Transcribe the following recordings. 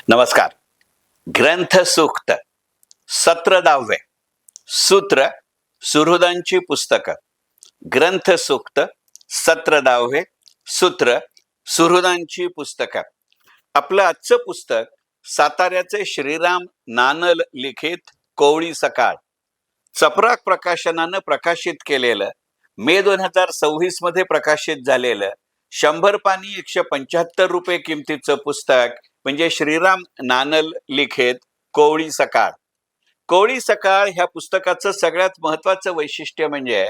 नमस्कार. ग्रंथ सूक्त सत्र 10वे सूत्र सुहृदांची पुस्तकं. ग्रंथ सूक्त सत्र 10वे सूत्र सुहृदांची पुस्तकं. आपलं आजचं पुस्तक साताऱ्याचे श्रीराम नानल लिखित कोवळी सकाळ चपराक प्रकाशनानं प्रकाशित केलेलं, मे 2026 मध्ये प्रकाशित झालेलं 100 पानी 175 रुपये किमतीचं पुस्तक म्हणजे श्रीराम नानल लिखित कोवळी सकाळ. कोवळी सकाळ ह्या पुस्तकाचं सगळ्यात महत्वाचं वैशिष्ट्य म्हणजे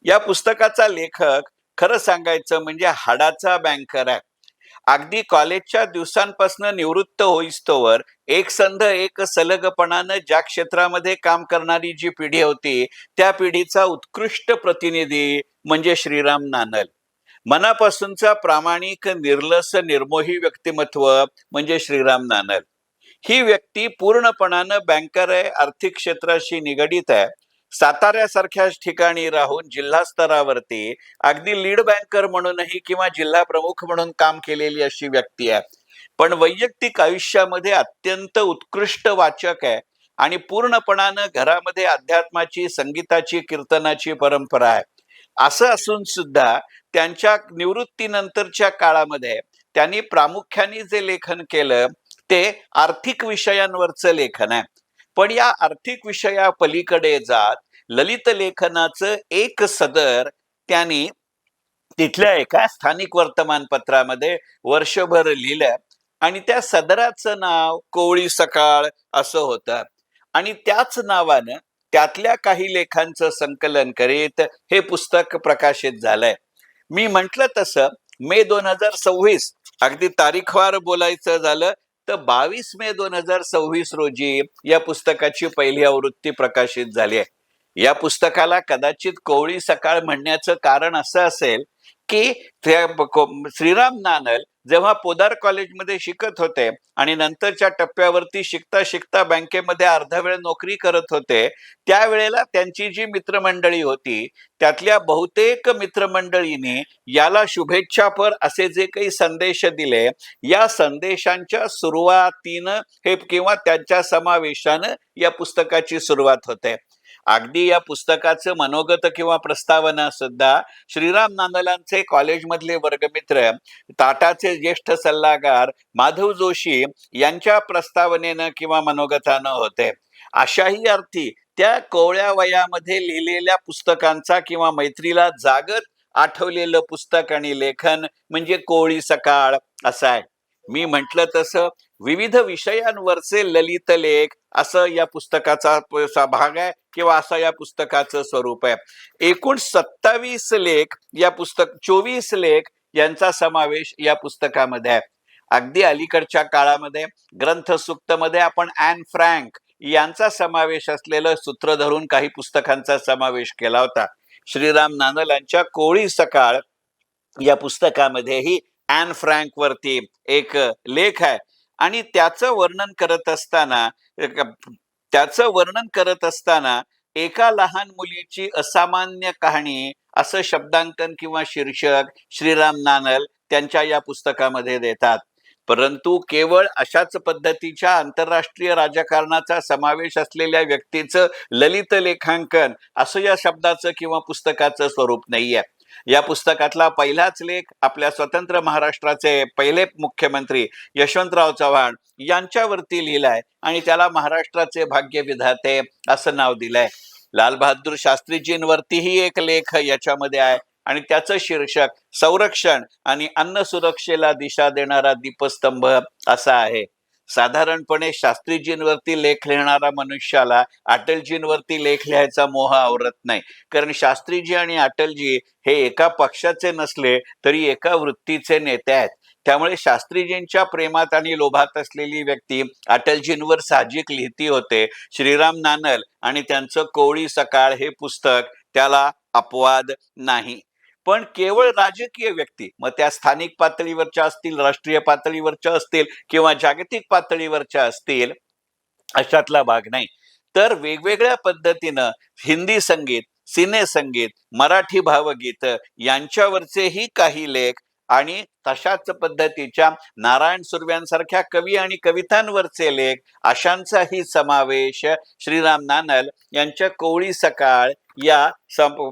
या पुस्तकाचा लेखक खरं सांगायचं म्हणजे हाडाचा बँकर आहे. अगदी कॉलेजच्या दिवसांपासून निवृत्त होईस्तोवर एक संध एक सलगपणानं ज्या क्षेत्रामध्ये काम करणारी जी पिढी होती त्या पिढीचा उत्कृष्ट प्रतिनिधी म्हणजे श्रीराम नानल. मनापासूनचा प्रामाणिक निर्लस निर्मोही व्यक्तिमत्व म्हणजे श्रीराम नानल. ही व्यक्ती पूर्णपणानं बँकर आहे, आर्थिक क्षेत्राशी निगडित आहे. साताऱ्यासारख्याच ठिकाणी राहून जिल्हा स्तरावरती अगदी लीड बँकर म्हणूनही किंवा जिल्हा प्रमुख म्हणून काम केलेली अशी व्यक्ती आहे. पण वैयक्तिक आयुष्यामध्ये अत्यंत उत्कृष्ट वाचक आहे आणि पूर्णपणानं घरामध्ये अध्यात्माची, संगीताची, कीर्तनाची परंपरा आहे. असं असून सुद्धा त्यांच्या निवृत्तीनंतरच्या काळामध्ये त्यांनी प्रामुख्याने जे लेखन केलं ते आर्थिक विषयांवरचं लेखन आहे. पण या आर्थिक विषया पलीकडे जात ललित लेखनाचं एक सदर त्यांनी तिथल्या एका स्थानिक वर्तमानपत्रामध्ये वर्षभर लिहिलं आणि त्या सदराचं नाव कोवळी सकाळ असं होतं आणि त्याच नावानं त्यातल्या काही लेखांचं संकलन करीत हे पुस्तक प्रकाशित झालंय. मी म्हटलं तसं मे 2026 अगदी तारीखवार बोलायचं झालं तर 22 मे 2026 रोजी या पुस्तकाची पहिली आवृत्ती प्रकाशित झाली आहे. या पुस्तकाला कदाचित कोवळी सकाळ म्हणण्याचं कारण असं असेल की श्रीराम नानल जेव्हा पोदार कॉलेजमध्ये शिकत होते आणि नंतरच्या टप्प्यावरती शिकता शिकता बँकेमध्ये अर्धा वेळ नोकरी करत होते, त्यावेळेला त्यांची जी मित्रमंडळी होती त्यातल्या बहुतेक मित्रमंडळींनी याला शुभेच्छापर असे जे काही संदेश दिले, या संदेशांच्या सुरुवातीनं हे किंवा त्यांच्या समावेशानं या पुस्तकाची सुरुवात होते. अगदी या पुस्तकाचं मनोगत किंवा प्रस्तावना सुद्धा श्रीराम नानलांचे कॉलेजमधले वर्गमित्र, टाटाचे ज्येष्ठ सल्लागार माधव जोशी यांच्या प्रस्तावनेनं किंवा मनोगतानं होते. अशाही अर्थी त्या कोवळ्या वयामध्ये लिहिलेल्या पुस्तकांचा किंवा मैत्रीला जागत आठवलेलं पुस्तक आणि लेखन म्हणजे कोवळी सकाळ असं आहे. मी म्हटलं तसं विविध विषयांवरचे ललित लेख असं या पुस्तकाचा भाग आहे किंवा असं या पुस्तकाचं स्वरूप आहे. एकूण 27 लेख या 24 लेख यांचा समावेश या पुस्तकामध्ये आहे. अगदी अलीकडच्या काळामध्ये ग्रंथ सूक्तमध्ये आपण ॲन फ्रँक यांचा समावेश असलेलं सूत्र धरून काही पुस्तकांचा समावेश केला होता. श्रीराम नानलांच्या कोवळी सकाळ या पुस्तकामध्येही ॲन फ्रँक वरती एक लेख आहे आणि त्याचं वर्णन करत असताना एका लहान मुलीची असामान्य कहाणी असं शब्दांकन किंवा शीर्षक श्रीराम नानल त्यांच्या या पुस्तकामध्ये देतात. परंतु केवळ अशाच पद्धतीच्या आंतरराष्ट्रीय राजकारणाचा समावेश असलेल्या व्यक्तीचं ललित लेखांकन असं या शब्दाचं किंवा पुस्तकाचं स्वरूप नाहीये. या पुस्तकातला पहिलाच लेख आपल्या स्वतंत्र महाराष्ट्राचे पहिले मुख्यमंत्री यशवंतराव चव्हाण यांच्यावरती लिहिलाय आणि त्याला महाराष्ट्राचे भाग्य विधाते असं नाव दिलंय. लालबहादूर शास्त्रीजींवरतीही एक लेख याच्यामध्ये आहे आणि त्याचं शीर्षक संरक्षण आणि अन्न सुरक्षेला दिशा देणारा दीपस्तंभ असा आहे. साधारणपणे शास्त्रीजींवरती लेख लिहिणारा मनुष्याला अटलजींवरती लेख लिहायचा मोह आवरत नाही, कारण शास्त्रीजी आणि अटलजी हे एका पक्षाचे नसले तरी एका वृत्तीचे नेते आहेत. त्यामुळे शास्त्रीजींच्या प्रेमात आणि लोभात असलेली व्यक्ती अटलजींवर साहजिक लिहिती होते. श्रीराम नानल आणि त्यांचं कोवळी सकाळ हे पुस्तक त्याला अपवाद नाही. पण केवळ राजकीय व्यक्ती, मग त्या स्थानिक पातळीवरच्या असतील, राष्ट्रीय पातळीवरच्या असतील किंवा जागतिक पातळीवरच्या असतील, अशातला भाग नाही. तर वेगवेगळ्या पद्धतीनं हिंदी संगीत, सिने संगीत, मराठी भावगीत यांच्यावरचेही काही लेख आणि तशाच पद्धतीच्या नारायण सुर्व्यांसारख्या कवी आणि कवितांवरचे लेख अशांचाही समावेश श्रीराम नानल यांच्या कोवळी सकाळ या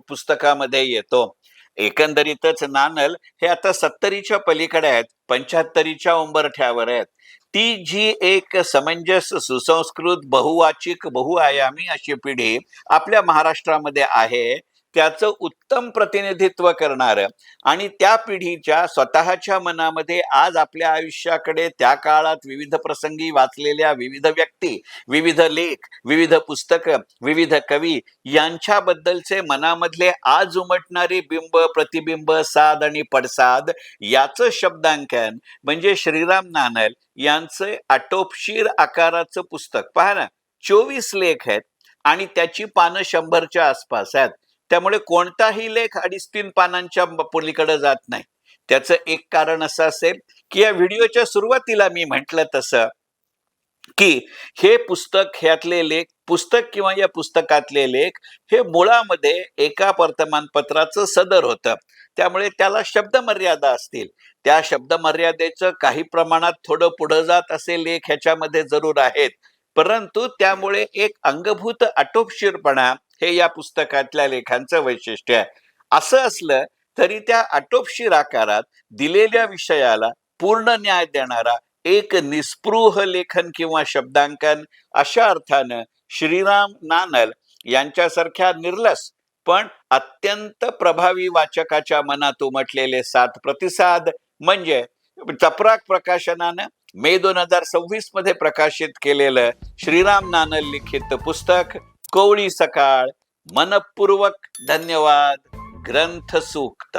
पुस्तकामध्ये येतो. एकंदरीतच नानल हे आता 70च्या पलीकडे आहेत, 75च्या उंबरठ्यावर आहेत. ती जी एक समंजस, सुसंस्कृत, बहुवाचिक, बहुआयामी अशी पिढी आपल्या महाराष्ट्रामध्ये आहे, त्याचं उत्तम प्रतिनिधित्व करणारं आणि त्या पिढीच्या स्वतःच्या मनामध्ये आज आपल्या आयुष्याकडे त्या काळात विविध प्रसंगी वाचलेल्या विविध व्यक्ती, विविध लेख, विविध पुस्तकं, विविध कवी यांच्याबद्दलचे मनामधले आज उमटणारे बिंब, प्रतिबिंब, साद आणि पडसाद याचं शब्दांकन म्हणजे श्रीराम नानल यांचे आटोपशीर आकाराचं पुस्तक. पहा ना, 24 लेख आहेत आणि त्याची पानं 100च्या आसपास आहेत. त्यामुळे कोणताही लेख 2.5-3 पानांच्या पलीकडे जात नाही. त्याचं एक कारण असं असेल की या व्हिडिओच्या सुरुवातीला मी म्हटलं तसं की हे पुस्तक, ह्यातले लेख, पुस्तक किंवा या पुस्तकातले लेख हे मुळामध्ये एका वर्तमानपत्राचं सदर होतं. त्यामुळे त्याला शब्दमर्यादा असतील. त्या शब्दमर्यादेचं काही प्रमाणात थोडं पुढं जात असे लेख ह्याच्यामध्ये जरूर आहेत, परंतु त्यामुळे एक अंगभूत आटोपशीरपणा हे या पुस्तकातल्या लेखांचं वैशिष्ट्य आहे. असं असलं तरी त्या आटोपशीर आकारात दिलेल्या विषयाला पूर्ण न्याय देणारा एक निस्पृह लेखन किंवा शब्दांकन अशा अर्थानं श्रीराम नानल यांच्यासारख्या निर्लस पण अत्यंत प्रभावी वाचकाच्या मनात उमटलेले 7 प्रतिसाद म्हणजे चपराक प्रकाशनानं मे 2026 मध्ये प्रकाशित केलेलं श्रीराम नानल लिखित पुस्तक कोवळी सकाळ. मनपूर्वक धन्यवाद. ग्रंथ सूक्त.